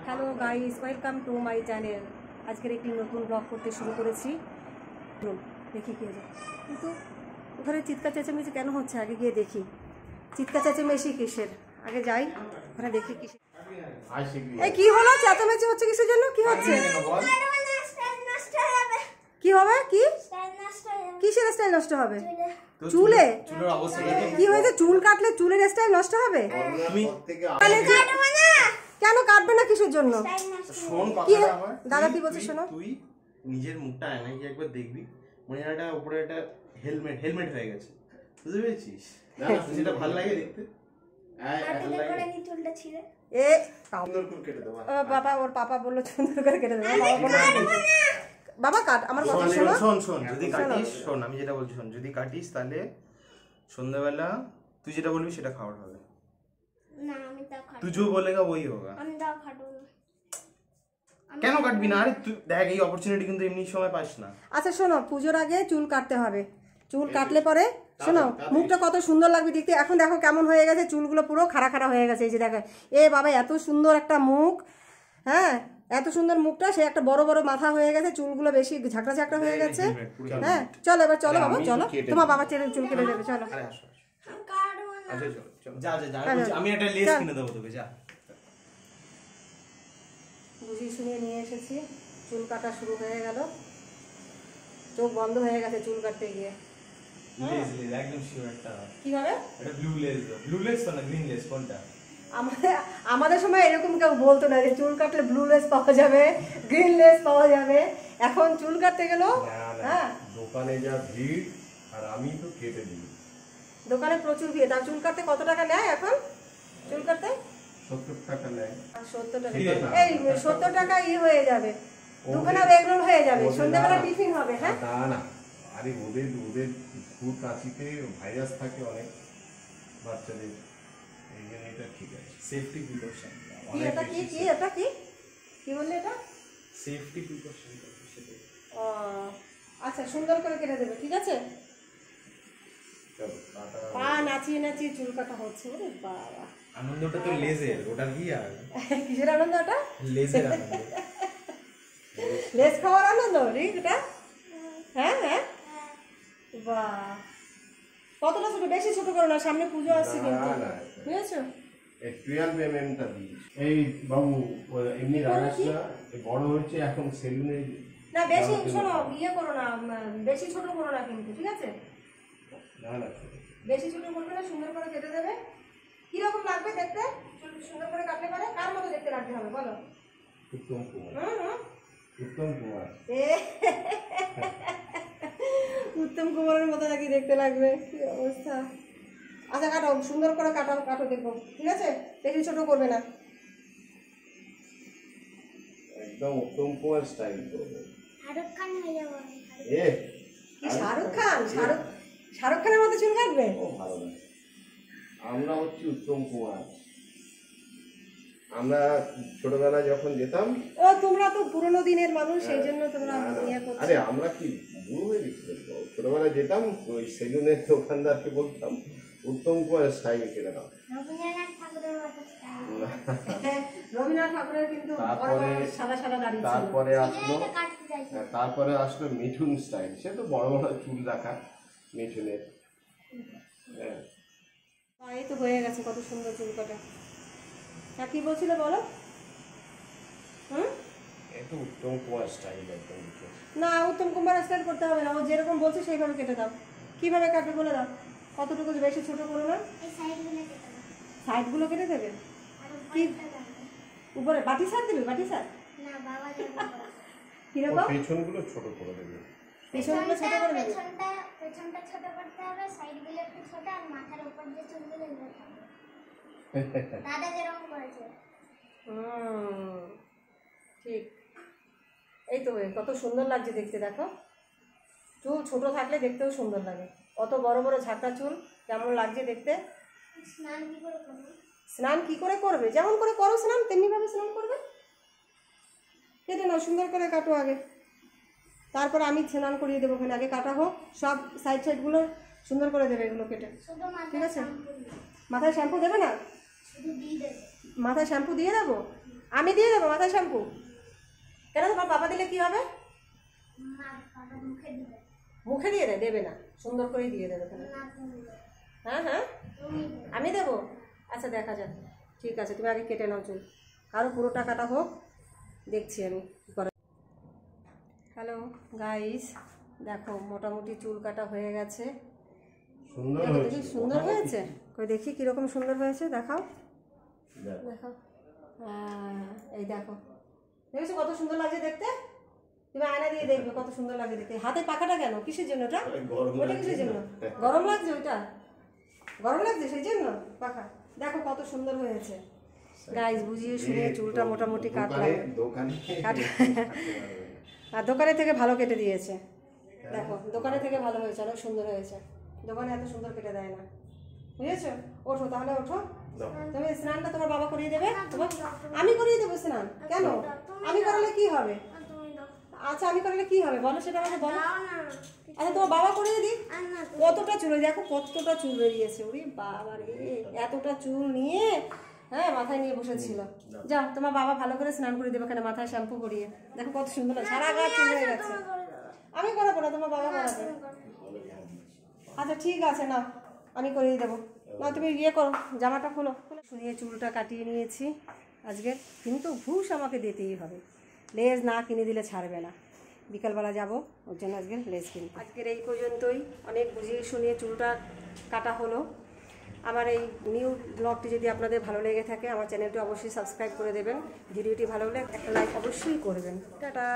Hello guys, welcome to my channel. আজকের একটি নতুন ব্লগ করতে শুরু করেছি। দেখি কে যায়, কিন্তু ওখানে চিৎকার চেঁচামেচি কেন হচ্ছে? আগে গিয়ে দেখি চিৎকার চেঁচামেচি কিসের, আগে যাই ওখানে দেখি কিসের। এই কি হলো? চেঁচামেচি হচ্ছে কিসের জন্য? কি হচ্ছে? কি হবে? কি কিসের স্টাইল নষ্ট হবে? চুলে কি হয়েছে? চুল কাটলে চুলের স্টাইল নষ্ট হবে? কেন কাটবে না? কিসের জন্য? দাদা কি বলছে শোনো। তুই নিজের মুখটা আয়নায় গিয়ে একবার দেখবি, মানে একটা উপরে একটা হেলমেট হয়ে গেছে, বুঝতে পেরেছিস? যেটা ভালো লাগে দেখতে। বাবা ওর পাপা বললো সুন্দর করে কেটে দেবো। বাবা কাট, আমার কথা শোনো। শোন যদি কাটিস, শোন আমি যেটা বলছি শোন, যদি কাটিস তাহলে সন্ধ্যাবেলা তুই যেটা বলবি সেটা খাওয়ার হবে না। আমি তাও খাবো, তুই जो बोलेगा वही होगा। আমি তাও খাবো না। কেন কাটবি না? আরে তুই দেখ, এই অপরচুনিটি কিন্তু এমনি সময় পাস না। আচ্ছা শোনো, পুজোর আগে চুল কাটতে হবে। চুল কাটলে পরে শোনো মুখটা কত সুন্দর লাগবে দেখতে। এখন দেখো কেমন হয়ে গেছে, চুলগুলো পুরো খাড়া খাড়া হয়ে গেছে। এই যে দেখো, এ বাবা এত সুন্দর একটা মুখ, হ্যাঁ এত সুন্দর মুখটা, সে একটা বড় বড় মাথা হয়ে গেছে, চুলগুলো বেশি ঝাঁকড়া ঝাঁকড়া হয়ে গেছে। হ্যাঁ চলো এবার চলো বাবা, চলো তোমার বাবা চুল কেটে দেবে, চলো। আমি একটা লেস কিনে দেবো তোকে, যা। বুঝিয়ে শুনিয়ে নিয়ে এসেছি, চুল কাটা শুরু হয়ে গেল। চোখ বন্ধ হয়ে গেছে চুল কাটতে গিয়ে। একদম শিওর একটা কি হবে? এটা ব্লু লেস তো না গ্রিন লেস, কোনটা? আমাদের সময় এরকম কেউ বলতো না যে চুল কাটলে ব্লু লেস পাওয়া যাবে, গ্রিন লেস পাওয়া যাবে। এখন চুল কাটতে গেল, হ্যাঁ দোকানে যা ভিড়, আর আমি তো কেটে দিই। দোকানে প্রচুর ভিড়। তার চুল কাটতে কত টাকা নেয় এখন? চুল কাটতে 70 টাকা নেয়। 70 টাকা? এই 70 টাকা হয়ে যাবে, দুখানা এগরোল হয়ে যাবে, সন্ধ্যাবেলা টিফিন হবে। হ্যাঁ না না, আরে ওদের খুব কাঁচিতে ভাইরাস থাকে অনেক বাচ্চাদের, এই জন্য এটা ঠিক আছে। Safety precaution. কি এটা? কি কি এটা? কি কি বললে এটা? সেফটি প্রিকশন সেটা। ও আচ্ছা, সুন্দর করে কেটে দেবে, ঠিক আছে। পা নাচিয়ে নাচিয়ে চুল কাটা হচ্ছে। ওরে বাবা, আনন্দটা তো লেজের, ওটা কি আর কিসের আনন্দ? ওটা লেজের আনন্দ, লেজ খাওয়ার আনন্দ রিংটা। হ্যাঁ হ্যাঁ, বাহ কতটা ছোট? বেশি ছোট করো না, সামনে পুজো আসছে কিন্তু, বুঝেছো? এই 12 mm টা দিই। এই বাবু এমনি রাগাস না, বড় হয়েছে এখন সেলুনে না। বেশি শোনো, ইয়ে করো না, বেশি ছোট করো না কিন্তু, ঠিক আছে? না না, বেশি ছোট করবে না, সুন্দর করে কেটে দেবে। কিরকম লাগবে দেখতে? সুন্দর করে কাটলে পারে কার মতো দেখতে লাগতে হবে বলো? উত্তম কুমার। উত্তম কুমার, উত্তম কুমারের মতো নাকি দেখতে লাগবে? কি অবস্থা। আচ্ছা কাটো, সুন্দর করে কাটো দেখবো, ঠিক আছে? বেশি ছোট করবে না, একদম উত্তম কুমার স্টাইল করবে। শাহরুখ খান হয়ে যাবে। এ কি শাহরুখ খান? শাহরুখ খানের মতো চুল কাটবে? ও ভালো না, আমরা হচ্ছি উত্তম কুমার। আমরা ছোটবেলায় যখন যেতাম, ও তোমরা তো পুরোনো দিনের মানুষ, সেই জন্য তোমরা ইয়ে করছো। আরে আমরা কি বুড়ো হয়ে গেছি? ছোটবেলায় যেতাম ওই সেলুনের দোকানদারকে বলতাম উত্তম কুমার স্টাইল কেটে দাও। রবীন্দ্রনাথ ঠাকুরের কিন্তু সাদা সাদা দাড়ি ছিল। তারপরে আসলো মিঠুন স্টাইল, সে তো বড় বড় চুল রাখা মিঠুনের। এই তো হয়ে গেছে, কত সুন্দর চুল কাটা। হ্যাঁ কি বলছিলে বলো? এটা উত্তম কুমার স্টাইল একদম। না, উত্তম কুমার স্টাইল করতে হবে না, ও যেরকম বলছে সেইভাবে কেটে দাও। কিভাবে কাটবে বলে দাও, কতটুকু, বেশি ছোট করো না। সাইডগুলো কেটে দেবে? কি উপরে বাটি সার দেবে? বাটি সার না বাবা, কিরকম? পেছনগুলো ছোট করে দেবে। পেছনগুলো ছোট করে দেবে? পেছনটা ছোট করতে হবে, সাইডগুলো একটু ছোট, আর মাথার উপর যে চুলগুলো এগুলো থাকবে দাদা যেরকম করেছে। ঠিক, এই তো কত সুন্দর লাগছে দেখতে। দেখো চুল ছোট থাকলে দেখতেও সুন্দর লাগে, অত বড় বড় ঝাঁকড়া চুল কেমন লাগছে দেখতে। স্নান কি করে করবে? স্নান কি করে করবে? যেমন করে করো স্নান তেমনি ভাবে স্নান করবে। কেটে নাও, সুন্দর করে কাটো আগে, তারপর আমি স্নান করিয়ে দেবো। ওখানে আগে কাটা হোক, সব সাইডগুলো সুন্দর করে দেবে এগুলো কেটে, ঠিক আছে? মাথায় শ্যাম্পু দেবে না? মাথায় শ্যাম্পু দিয়ে দেবো? আমি দিয়ে দেবো মাথায় শ্যাম্পু? কেন, তোমার বাবা দিলে কি হবে? মুখে দিয়ে দেবে না, সুন্দর করেই দিয়ে দেবে। হ্যাঁ হ্যাঁ আমি দেবো, আচ্ছা দেখা যাক, ঠিক আছে তুমি আগে কেটে নাও চুল, আরও পুরোটা কাটা হোক, দেখছি আমি কী করে। হ্যালো গাইস, দেখো মোটামুটি চুল কাটা হয়ে গেছে। দেখি সুন্দর হয়েছে, কই দেখি কীরকম সুন্দর হয়েছে, দেখাও দেখাও। হ্যাঁ এই দেখো, দেখেছো কত সুন্দর লাগছে দেখতে? তুমি আয়না দিয়ে দেখবে কত সুন্দর লাগছে দেখতে। হাতে পাখাটা কেন, কিসের জন্য ওটা? ওটা কিসের জন্য? গরম লাগছে ওইটা, গরম লাগছে সেই জন্য পাখা। দেখো কত সুন্দর হয়েছে গাইস, বুঝিয়ে শুনিয়ে চুলটা মোটামুটি কাটলাম। আর দোকানে থেকে ভালো কেটে দিয়েছে, দেখো দোকানে থেকে ভালো হয়েছে, অনেক সুন্দর হয়েছে। দোকানে এত সুন্দর কেটে দেয় না, বুঝেছো? ওঠো তাহলে, ওঠো। তুমি স্নানটা তোমার বাবা করিয়ে দেবে? আমি করিয়ে দেবো স্নান? কেন, আমি করালে কি হবে? আচ্ছা আমি করলে কি হবে বলো, সেটা আমাকে বলো। আচ্ছা তোমার বাবা করিয়ে দিই। কতটা চুল, দেখো কতটা চুল বেরিয়েছে, ওরে বাবা রে, এতটা চুল নিয়ে হ্যাঁ মাথায় নিয়ে বসেছিল। যাও তোমার বাবা ভালো করে স্নান করে দেবে, এখানে মাথায় শ্যাম্পু করিয়ে। দেখো কত সুন্দর, সারা গা চুল হয়ে গেছে। আমি করাবো না, তোমার বাবা করাবে। আচ্ছা ঠিক আছে না, আমি করিয়ে দেবো। না তুমি ইয়ে করো, জামাটা খোলো। শুনিয়ে চুলটা কাটিয়ে নিয়েছি আজকে, কিন্তু ঘুষ আমাকে দিতেই হবে, লেজ না কিনে দিলে ছাড়বে না। বিকালবেলা যাব, ওর জন্য আজকে লেজ কিনি। আজকের এই পর্যন্তই, অনেক বুঝিয়ে শুনিয়ে চুলটা কাটা হলো। আমার এই নিউ ব্লগটি যদি আপনাদের ভালো লেগে থাকে, আমার চ্যানেলটি অবশ্যই সাবস্ক্রাইব করে দেবেন। ভিডিওটি ভালো হলে একটা লাইক অবশ্যই করবেন। টাটা।